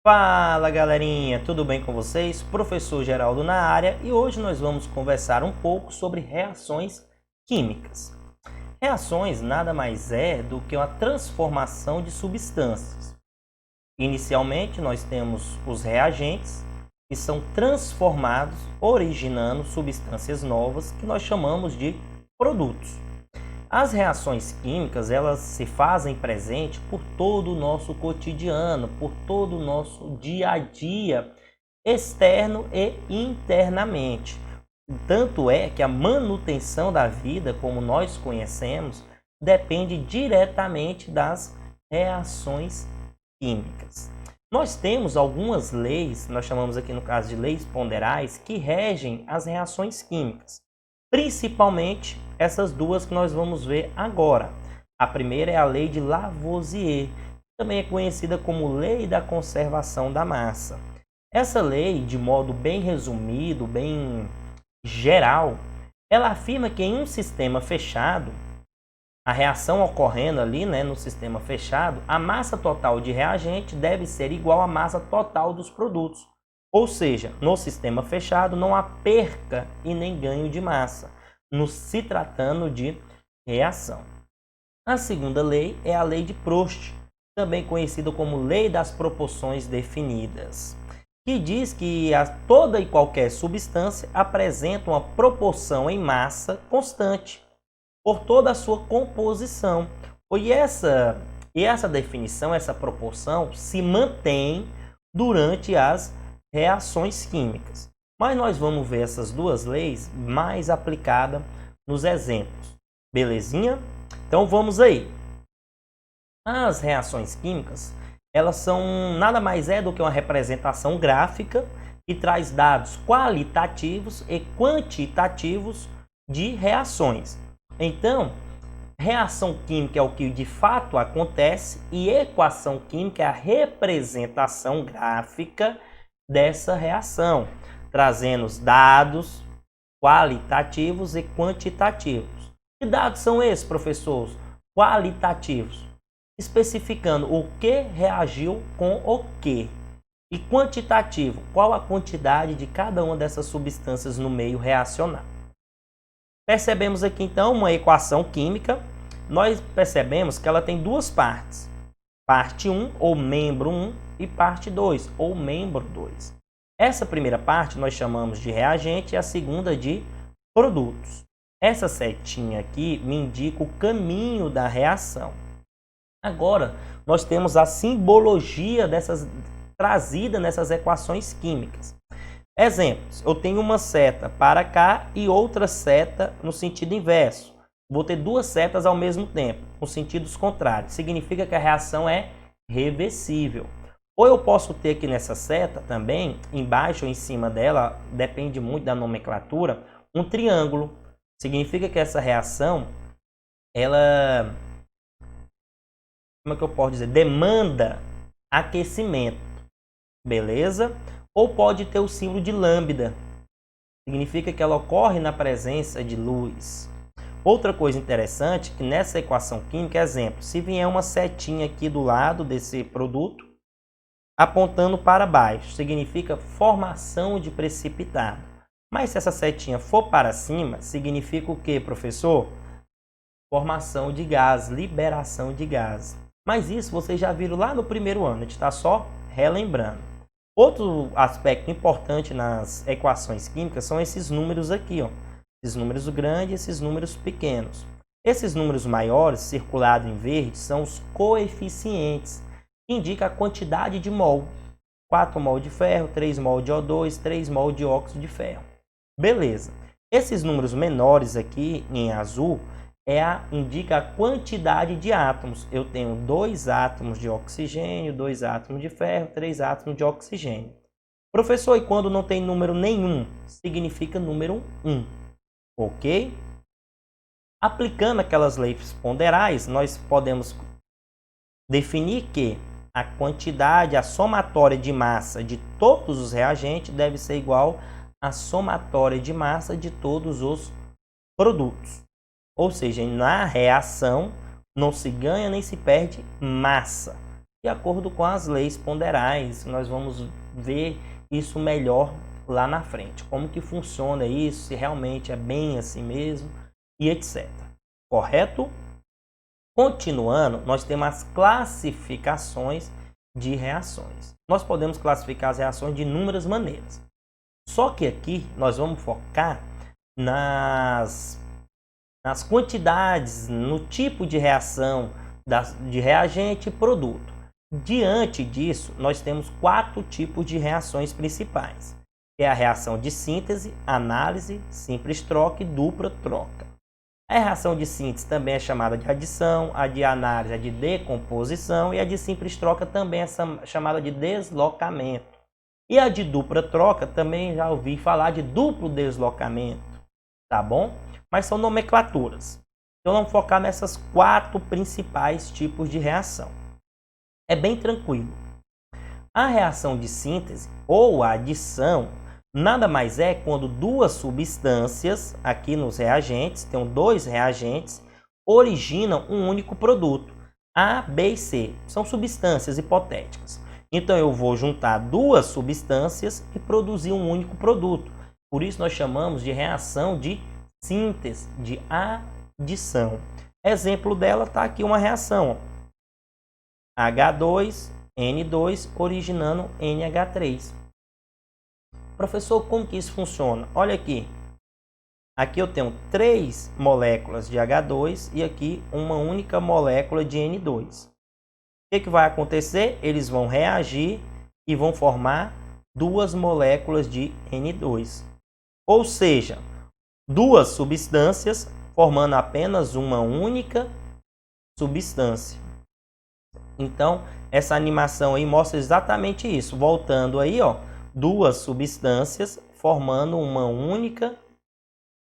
Fala galerinha, tudo bem com vocês? Professor Geraldo na área e hoje nós vamos conversar um pouco sobre reações químicas. Reações nada mais é do que uma transformação de substâncias. Inicialmente nós temos os reagentes que são transformados, originando substâncias novas que nós chamamos de produtos. As reações químicas, elas se fazem presente por todo o nosso cotidiano, por todo o nosso dia a dia, externo e internamente. Tanto é que a manutenção da vida, como nós conhecemos, depende diretamente das reações químicas. Nós temos algumas leis, nós chamamos aqui no caso de leis ponderais, que regem as reações químicas. Principalmente essas duas que nós vamos ver agora. A primeira é a lei de Lavoisier, também é conhecida como lei da conservação da massa. Essa lei, de modo bem resumido, bem geral, ela afirma que em um sistema fechado, a reação ocorrendo ali, no sistema fechado, a massa total de reagente deve ser igual à massa total dos produtos. Ou seja, no sistema fechado não há perca e nem ganho de massa, se tratando de reação. A segunda lei é a lei de Proust, também conhecida como lei das proporções definidas, que diz que toda e qualquer substância apresenta uma proporção em massa constante por toda a sua composição. E essa definição, essa proporção, se mantém durante as reações químicas. Mas nós vamos ver essas duas leis mais aplicadas nos exemplos. Belezinha? Então vamos aí. As reações químicas, elas são nada mais do que uma representação gráfica que traz dados qualitativos e quantitativos de reações. Então, reação química é o que de fato acontece e equação química é a representação gráfica dessa reação, trazendo os dados qualitativos e quantitativos. Que dados são esses, professor? Qualitativos, especificando o que reagiu com o que. E quantitativo, qual a quantidade de cada uma dessas substâncias no meio reacional. Percebemos aqui então uma equação química. Nós percebemos que ela tem duas partes. Parte 1, ou membro 1, e parte 2, ou membro 2. Essa primeira parte nós chamamos de reagente e a segunda de produtos. Essa setinha aqui me indica o caminho da reação. Agora, nós temos a simbologia trazida nessas equações químicas. Exemplos, eu tenho uma seta para cá e outra seta no sentido inverso. Vou ter duas setas ao mesmo tempo, com sentidos contrários. Significa que a reação é reversível. Ou eu posso ter aqui nessa seta também, embaixo ou em cima dela, depende muito da nomenclatura, um triângulo. Significa que essa reação, ela, como é que eu posso dizer? Demanda aquecimento. Beleza? Ou pode ter o símbolo de lambda. Significa que ela ocorre na presença de luz. Outra coisa interessante que nessa equação química, exemplo, se vier uma setinha aqui do lado desse produto, apontando para baixo, significa formação de precipitado. Mas se essa setinha for para cima, significa o que, professor? Formação de gás, liberação de gás. Mas isso vocês já viram lá no primeiro ano, a gente está só relembrando. Outro aspecto importante nas equações químicas são esses números aqui, ó. Esses números grandes e esses números pequenos. Esses números maiores, circulados em verde, são os coeficientes, que indicam a quantidade de mol. 4 mol de ferro, 3 mol de O2, 3 mol de óxido de ferro. Beleza. Esses números menores aqui, em azul, indica a quantidade de átomos. Eu tenho 2 átomos de oxigênio, 2 átomos de ferro, 3 átomos de oxigênio. Professor, e quando não tem número nenhum? Significa número 1. Ok? Aplicando aquelas leis ponderais, nós podemos definir que a quantidade, a somatória de massa de todos os reagentes deve ser igual à somatória de massa de todos os produtos. Ou seja, na reação não se ganha nem se perde massa, de acordo com as leis ponderais. Nós vamos ver isso melhor lá na frente, como que funciona isso, se realmente é bem assim mesmo e etc. Correto? Continuando, nós temos as classificações de reações. Nós podemos classificar as reações de inúmeras maneiras. Só que aqui nós vamos focar nas quantidades, no tipo de reação de reagente e produto. Diante disso, nós temos 4 tipos de reações principais. Que é a reação de síntese, análise, simples troca e dupla troca. A reação de síntese também é chamada de adição, a de análise é de decomposição e a de simples troca também é chamada de deslocamento. E a de dupla troca também já ouvi falar de duplo deslocamento, tá bom? Mas são nomenclaturas. Então vamos focar nessas 4 principais tipos de reação. É bem tranquilo. A reação de síntese ou a adição nada mais é quando duas substâncias, aqui nos reagentes, tem 2 reagentes, originam um único produto, A, B e C. São substâncias hipotéticas. Então eu vou juntar 2 substâncias e produzir um único produto. Por isso nós chamamos de reação de síntese, de adição. Exemplo dela está aqui uma reação. H2N2 originando NH3. Professor, como que isso funciona? Olha aqui. Aqui eu tenho 3 moléculas de H2 e aqui uma única molécula de N2. O que vai acontecer? Eles vão reagir e vão formar 2 moléculas de N2. Ou seja, 2 substâncias formando apenas uma única substância. Então, essa animação aí mostra exatamente isso. Voltando aí, ó, 2 substâncias formando uma única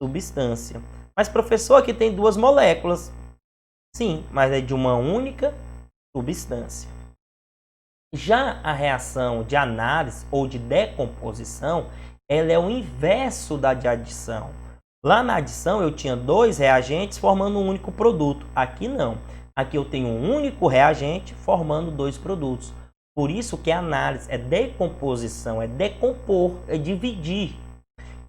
substância. Mas, professor, aqui tem 2 moléculas. Sim, mas é de uma única substância. Já a reação de análise ou de decomposição, ela é o inverso da de adição. Lá na adição eu tinha 2 reagentes formando um único produto. Aqui não. Aqui eu tenho um único reagente formando 2 produtos. Por isso que a análise é decomposição, é decompor, é dividir.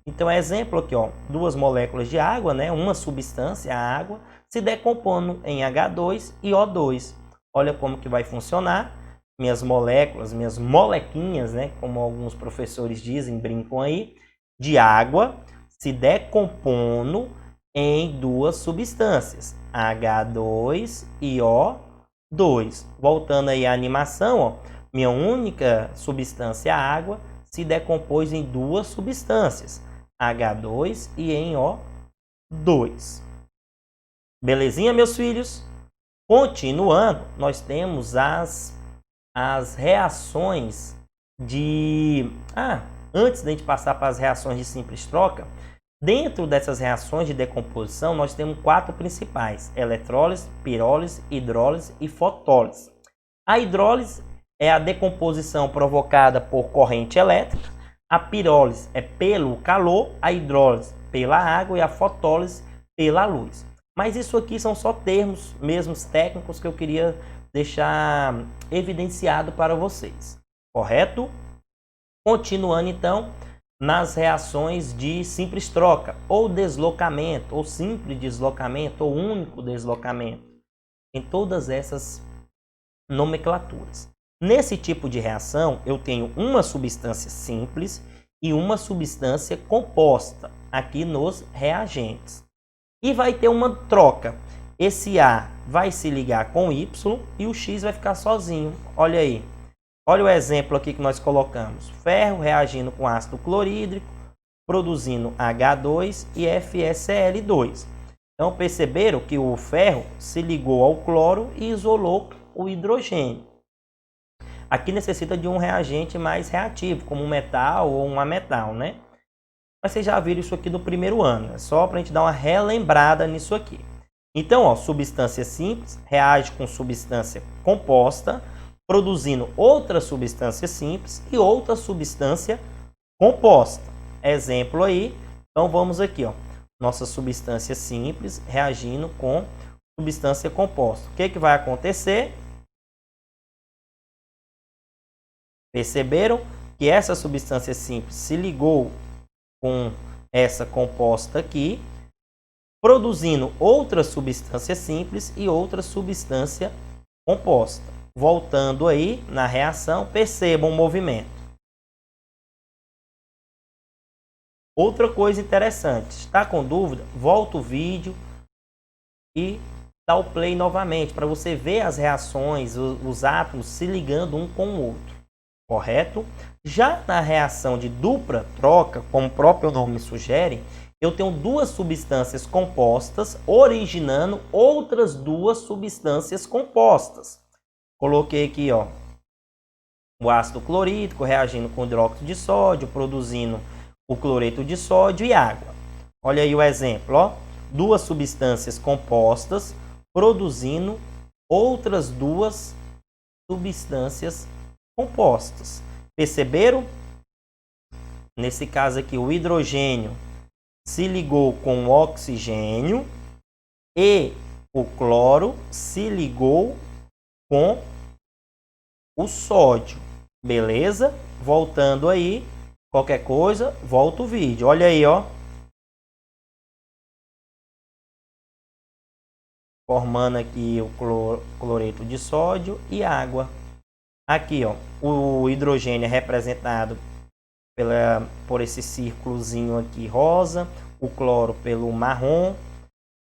Então, exemplo aqui, ó, 2 moléculas de água, né, uma substância, a água, se decompondo em H2 e O2. Olha como que vai funcionar. Minhas moléculas, minhas molequinhas, né, como alguns professores dizem, brincam aí, de água, se decompondo em 2 substâncias, H2 e O2. Voltando aí à animação, ó, minha única substância, a água, se decompôs em 2 substâncias, H2 e em O2. Belezinha, meus filhos? Continuando, nós temos as reações de... antes da gente passar para as reações de simples troca, dentro dessas reações de decomposição, nós temos 4 principais: eletrólise, pirólise, hidrólise e fotólise. A hidrólise é a decomposição provocada por corrente elétrica, a pirólise é pelo calor, a hidrólise pela água e a fotólise pela luz. Mas isso aqui são só termos mesmos técnicos que eu queria deixar evidenciado para vocês. Correto? Continuando então nas reações de simples troca, ou deslocamento, ou simples deslocamento, ou único deslocamento. Em todas essas nomenclaturas. Nesse tipo de reação, eu tenho uma substância simples e uma substância composta, aqui nos reagentes. E vai ter uma troca. Esse A vai se ligar com Y e o X vai ficar sozinho. Olha aí. Olha o exemplo aqui que nós colocamos. Ferro reagindo com ácido clorídrico, produzindo H2 e FeCl2. Então perceberam que o ferro se ligou ao cloro e isolou o hidrogênio. Aqui necessita de um reagente mais reativo, como um metal ou um ametal, né? Mas vocês já viram isso aqui no primeiro ano. É só para a gente dar uma relembrada nisso aqui. Então, ó, substância simples reage com substância composta, produzindo outra substância simples e outra substância composta. Exemplo aí. Então, vamos aqui, ó. Nossa substância simples reagindo com substância composta. O que vai acontecer? Perceberam que essa substância simples se ligou com essa composta aqui, produzindo outra substância simples e outra substância composta. Voltando aí na reação, percebam o movimento. Outra coisa interessante, está com dúvida? Volta o vídeo e dá o play novamente para você ver as reações, os átomos se ligando um com o outro, correto? Já na reação de dupla troca, como o próprio nome sugere, eu tenho duas substâncias compostas originando outras duas substâncias compostas. Coloquei aqui, ó, o ácido clorídrico reagindo com hidróxido de sódio, produzindo o cloreto de sódio e água. Olha aí o exemplo, ó, duas substâncias compostas produzindo outras duas substâncias compostas. Perceberam? Nesse caso aqui, o hidrogênio se ligou com o oxigênio e o cloro se ligou com o sódio. Beleza? Voltando aí, qualquer coisa, volta o vídeo. Olha aí, ó. Formando aqui o cloreto de sódio e água. Aqui, ó, o hidrogênio é representado por esse círculozinho aqui rosa, o cloro pelo marrom,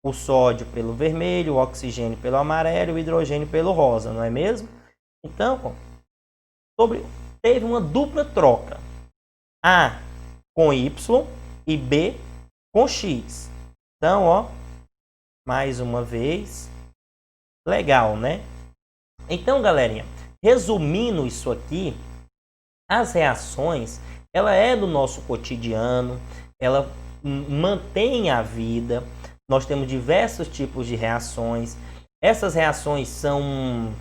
o sódio pelo vermelho, o oxigênio pelo amarelo e o hidrogênio pelo rosa, não é mesmo? Então, ó, teve uma dupla troca, A com Y e B com X. Então, ó, mais uma vez, legal, né? Então, galerinha, resumindo isso aqui, as reações, ela é do nosso cotidiano, ela mantém a vida. Nós temos diversos tipos de reações. Essas reações são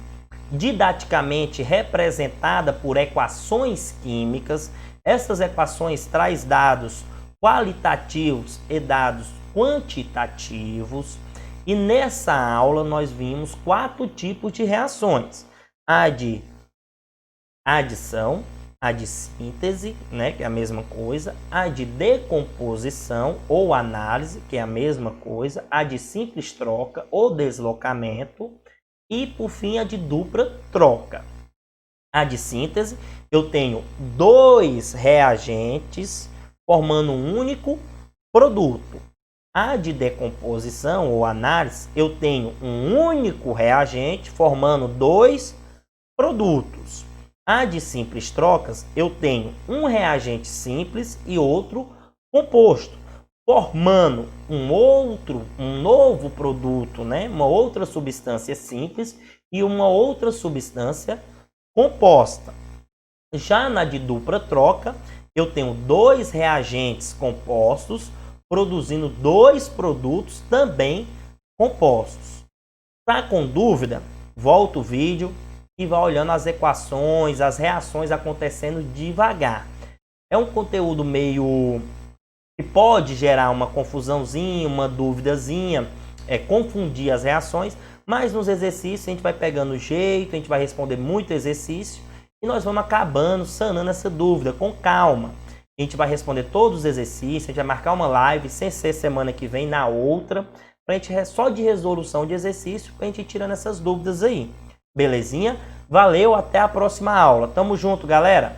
didaticamente representadas por equações químicas. Essas equações trazem dados qualitativos e dados quantitativos. E nessa aula nós vimos 4 tipos de reações. A de adição, a de síntese, né, que é a mesma coisa, a de decomposição ou análise, que é a mesma coisa, a de simples troca ou deslocamento e, por fim, a de dupla troca. A de síntese, eu tenho 2 reagentes formando um único produto. A de decomposição ou análise, eu tenho um único reagente formando 2 produtos. A de simples trocas, eu tenho um reagente simples e outro composto, formando um novo produto, né? Uma outra substância simples e uma outra substância composta. Já na de dupla troca, eu tenho 2 reagentes compostos, produzindo 2 produtos também compostos. Tá com dúvida? Volta o vídeo e vai olhando as equações, as reações acontecendo devagar. É um conteúdo meio que pode gerar uma confusãozinha, uma duvidazinha, confundir as reações, mas nos exercícios a gente vai pegando o jeito, a gente vai responder muito exercício e nós vamos acabando, sanando essa dúvida com calma. A gente vai responder todos os exercícios, a gente vai marcar uma live, sem ser semana que vem, na outra, para a gente só de resolução de exercício, para a gente ir tirando essas dúvidas aí. Belezinha? Valeu, até a próxima aula. Tamo junto, galera!